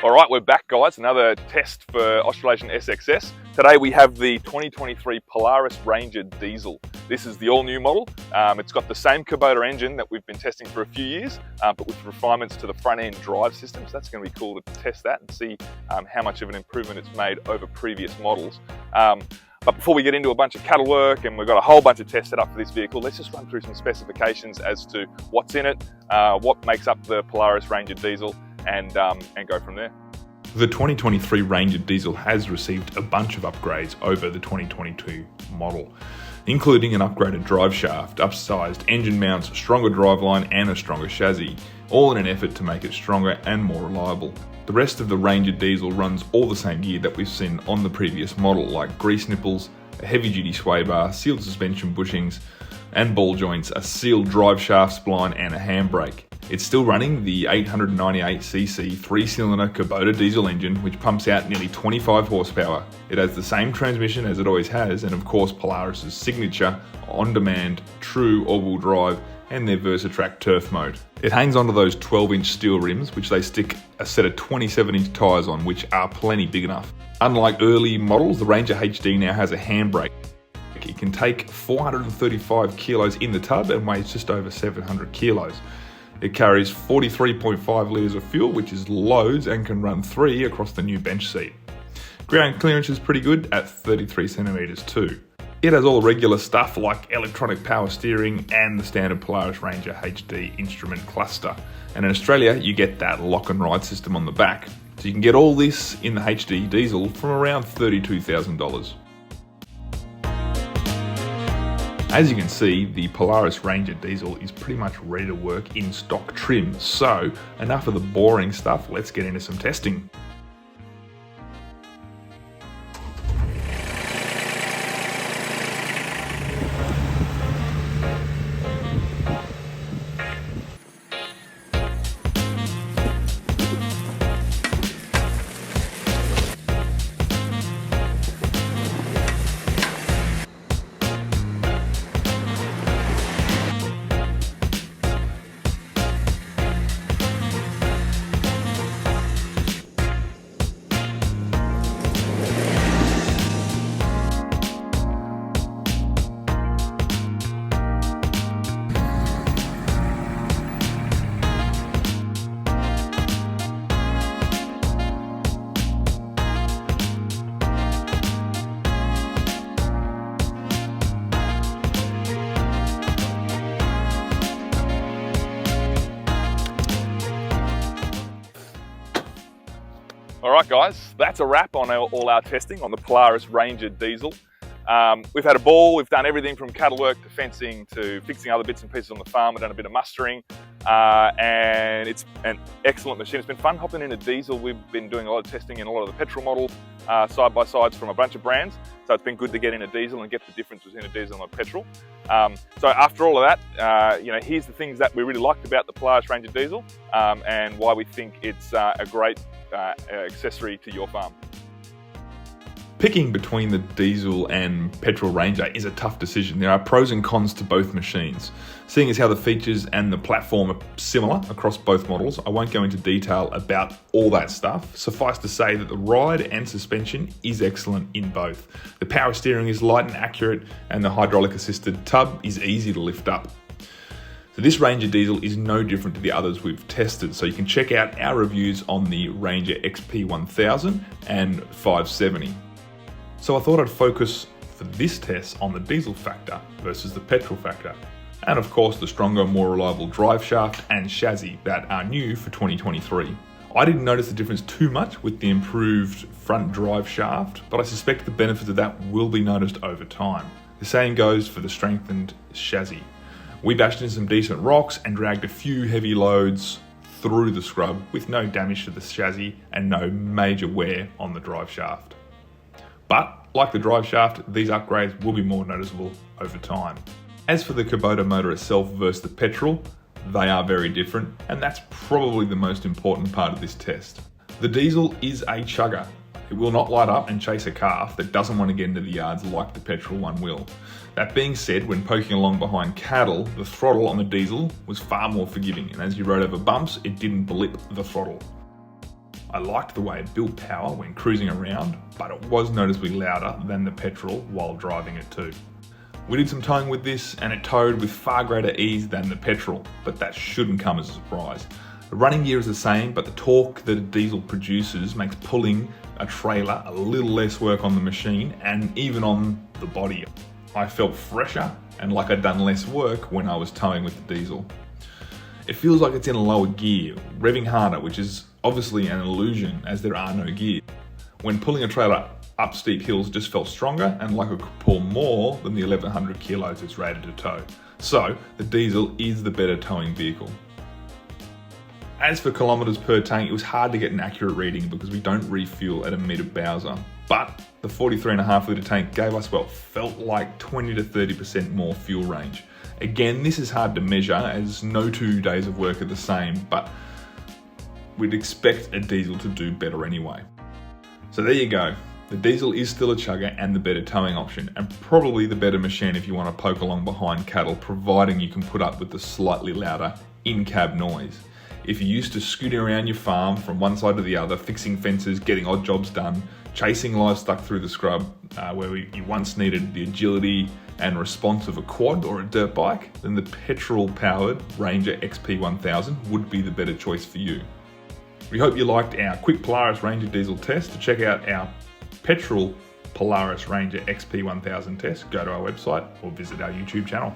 All right, we're back, guys. Another test for Australasian SXS. Today we have the 2023 Polaris Ranger Diesel. This is the all-new model. It's got the same Kubota engine that we've been testing for a few years, but with refinements to the front-end drive system. So that's going to be cool to test that and see how much of an improvement it's made over previous models. But before we get into a bunch of cattle work, and we've got a whole bunch of tests set up for this vehicle, let's just run through some specifications as to what's in it, what makes up the Polaris Ranger Diesel, and go from there. The 2023 Ranger Diesel has received a bunch of upgrades over the 2022 model, including an upgraded drive shaft, upsized engine mounts, stronger driveline and a stronger chassis, all in an effort to make it stronger and more reliable. The rest of the Ranger Diesel runs all the same gear that we've seen on the previous model, like grease nipples, a heavy-duty sway bar, sealed suspension bushings and ball joints, a sealed drive shaft spline and a handbrake. It's still running the 898cc 3-cylinder Kubota diesel engine, which pumps out nearly 25 horsepower. It has the same transmission as it always has, and of course Polaris' signature on-demand true all-wheel drive and their VersaTrack turf mode. It hangs onto those 12-inch steel rims, which they stick a set of 27-inch tyres on, which are plenty big enough. Unlike early models, the Ranger HD now has a handbrake. It can take 435 kilos in the tub and weighs just over 700 kilos. It carries 43.5 litres of fuel, which is loads, and can run 3 across the new bench seat. Ground clearance is pretty good at 33 centimetres too. It has all the regular stuff like electronic power steering and the standard Polaris Ranger HD instrument cluster. And in Australia, you get that lock and ride system on the back. So you can get all this in the HD diesel from around $32,000. As you can see, the Polaris Ranger Diesel is pretty much ready to work in stock trim. So enough of the boring stuff, let's get into some testing. Alright guys, that's a wrap on all our testing on the Polaris Ranger Diesel. We've had a ball, we've done everything from cattle work to fencing to fixing other bits and pieces on the farm. We've done a bit of mustering, and it's an excellent machine. It's been fun hopping in a diesel. We've been doing a lot of testing in a lot of the petrol model side-by-sides from a bunch of brands. So it's been good to get in a diesel and get the difference between a diesel and a petrol. So after all of that, here's the things that we really liked about the Polaris Ranger Diesel, and why we think it's a great accessory to your farm. Picking between the diesel and petrol Ranger is a tough decision. There are pros and cons to both machines. Seeing as how the features and the platform are similar across both models, I won't go into detail about all that stuff. Suffice to say that the ride and suspension is excellent in both. The power steering is light and accurate, and the hydraulic assisted tub is easy to lift up. So this Ranger Diesel is no different to the others we've tested, so you can check out our reviews on the Ranger XP1000 and 570. So I thought I'd focus for this test on the diesel factor versus the petrol factor, and of course the stronger, more reliable drive shaft and chassis that are new for 2023. I didn't notice the difference too much with the improved front drive shaft, but I suspect the benefits of that will be noticed over time. The same goes for the strengthened chassis. We bashed in some decent rocks and dragged a few heavy loads through the scrub with no damage to the chassis and no major wear on the drive shaft. But like the drive shaft, these upgrades will be more noticeable over time. As for the Kubota motor itself versus the petrol, they are very different, and that's probably the most important part of this test. The diesel is a chugger. It will not light up and chase a calf that doesn't want to get into the yards like the petrol one will. That being said, when poking along behind cattle, the throttle on the diesel was far more forgiving, and as you rode over bumps, it didn't blip the throttle. I liked the way it built power when cruising around, but it was noticeably louder than the petrol while driving it too. We did some towing with this and it towed with far greater ease than the petrol, but that shouldn't come as a surprise. The running gear is the same, but the torque that a diesel produces makes pulling a trailer a little less work on the machine and even on the body. I felt fresher and like I'd done less work when I was towing with the diesel. It feels like it's in a lower gear, revving harder, which is obviously an illusion as there are no gears. When pulling a trailer up steep hills just felt stronger and like it could pull more than the 1100 kilos it's rated to tow. So the diesel is the better towing vehicle. As for kilometers per tank, it was hard to get an accurate reading because we don't refuel at a meter Bowser. But the 43.5 litre tank gave us what felt like 20 to 30% more fuel range. Again, this is hard to measure as no 2 days of work are the same, but we'd expect a diesel to do better anyway. So there you go. The diesel is still a chugger and the better towing option, and probably the better machine if you want to poke along behind cattle, providing you can put up with the slightly louder in-cab noise. If you're used to scooting around your farm from one side to the other, fixing fences, getting odd jobs done, chasing livestock through the scrub, where you once needed the agility and response of a quad or a dirt bike, then the petrol-powered Ranger XP1000 would be the better choice for you. We hope you liked our quick Polaris Ranger Diesel test. To check out our petrol Polaris Ranger XP1000 test, go to our website or visit our YouTube channel.